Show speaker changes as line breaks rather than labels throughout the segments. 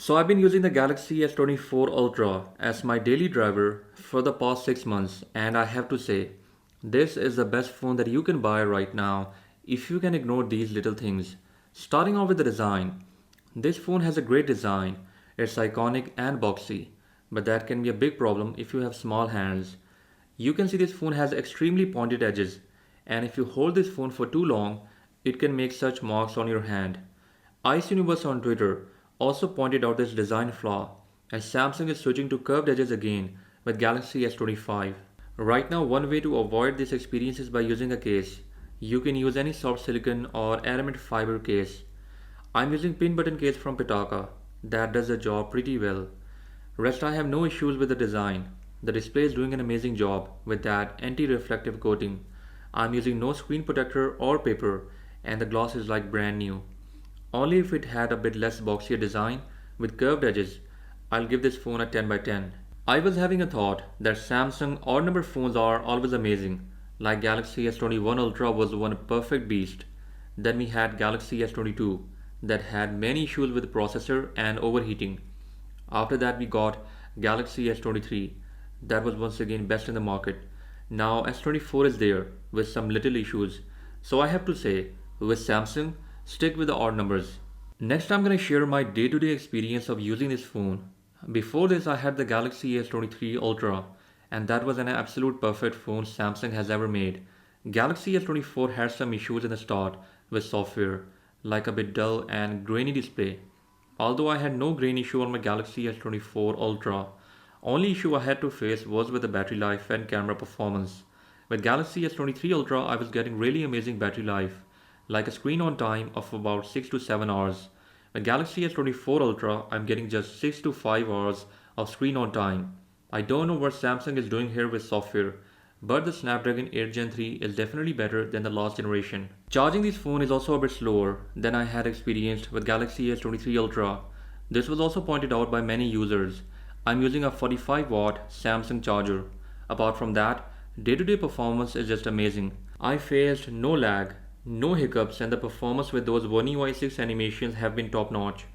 So I've been using the Galaxy S24 Ultra as my daily driver for the past 6 months, and I have to say, this is the best phone that you can buy right now if you can ignore these little things. Starting off with the design. This phone has a great design. It's iconic and boxy, but that can be a big problem if you have small hands. You can see this phone has extremely pointed edges, and if you hold this phone for too long, it can make such marks on your hand. S24 on Twitter also pointed out this design flaw, and Samsung is switching to curved edges again with Galaxy S25. Right now, one way to avoid this experience is by using a case. You can use any soft silicon or adamant fiber case. I'm using pin button case from Pitaka. That does the job pretty well. Rest I have no issues with the design. The display is doing an amazing job with that anti-reflective coating. I'm using no screen protector or paper, and the gloss is like brand new. Only if it had a bit less boxier design with curved edges, I'll give this phone a 10 by 10. I was having a thought that Samsung odd number phones are always amazing, like Galaxy S21 Ultra was one perfect beast. Then we had Galaxy S22 that had many issues with processor and overheating. After that we got Galaxy S23 that was once again best in the market. Now S24 is there with some little issues. So I have to say, with Samsung, stick with the odd numbers. Next I'm going to share my day-to-day experience of using this phone. Before this I had the Galaxy S23 Ultra, and that was an absolute perfect phone Samsung has ever made. Galaxy S24 had some issues in the start with software, like a bit dull and grainy display. Although I had no grain issue on my Galaxy S24 Ultra, only issue I had to face was with the battery life and camera performance. With Galaxy S23 Ultra I was getting really amazing battery life, like a screen on time of about 6 to 7 hours. With Galaxy S24 Ultra I'm getting just 6 to 5 hours of screen on time. I don't know what Samsung is doing here with software, but the Snapdragon 8 Gen 3 is definitely better than the last generation. Charging this phone is also a bit slower than I had experienced with Galaxy S23 Ultra. This was also pointed out by many users. I'm using a 45 watt Samsung charger. Apart from that, day-to-day performance is just amazing. I faced no lag, no hiccups, and the performance with those One UI 6 animations have been top-notch.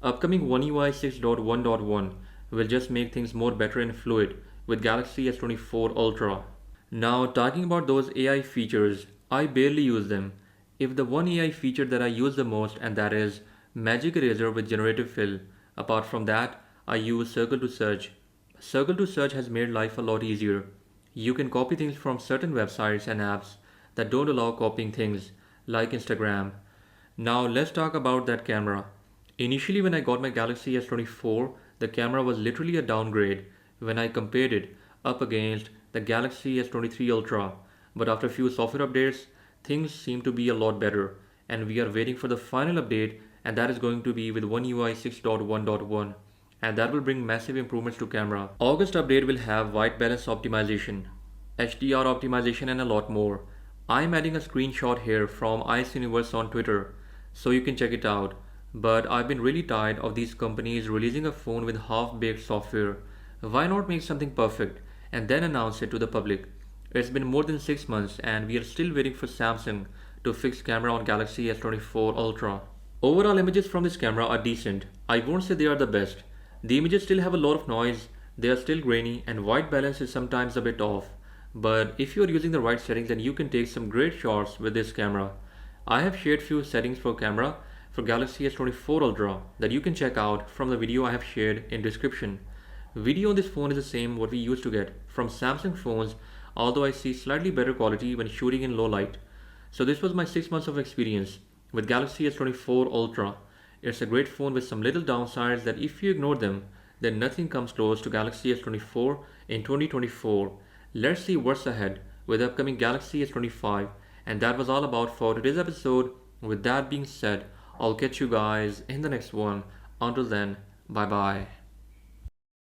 Upcoming One UI 6.1.1 will just make things more better and fluid with Galaxy S24 Ultra. Now talking about those AI features, I barely use them. If the one AI feature that I use the most, and that is Magic Eraser with generative fill. Apart from that, I use Circle to Search. Circle to Search has made life a lot easier. You can copy things from certain websites and apps that don't allow copying things, like Instagram. Now let's talk about that camera. Initially when I got my Galaxy S24, the camera was literally a downgrade when I compared it up against the Galaxy S23 Ultra. But after a few software updates, things seem to be a lot better, and we are waiting for the final update, and that is going to be with One UI 6.1.1, and that will bring massive improvements to camera. August update will have white balance optimization, HDR optimization, and a lot more. I'm adding a screenshot here from S24 on Twitter, so you can check it out. But I've been really tired of these companies releasing a phone with half-baked software. Why not make something perfect and then announce it to the public? It's been more than 6 months and we are still waiting for Samsung to fix camera on Galaxy S24 Ultra. Overall images from this camera are decent. I won't say they are the best. The images still have a lot of noise, they are still grainy, and white balance is sometimes a bit off. But if you are using the right settings, then you can take some great shots with this camera. I have shared few settings for camera for Galaxy S24 Ultra that you can check out from the video I have shared in description. Video on this phone is the same what we used to get from Samsung phones, although I see slightly better quality when shooting in low light. So this was my 6 months of experience with Galaxy S24 Ultra. It's a great phone with some little downsides that if you ignore them, then nothing comes close to Galaxy S24 in 2024. Let's see what's ahead with the upcoming Galaxy S25. And that was all about for today's episode. With that being said, I'll catch you guys in the next one. Until then, bye bye.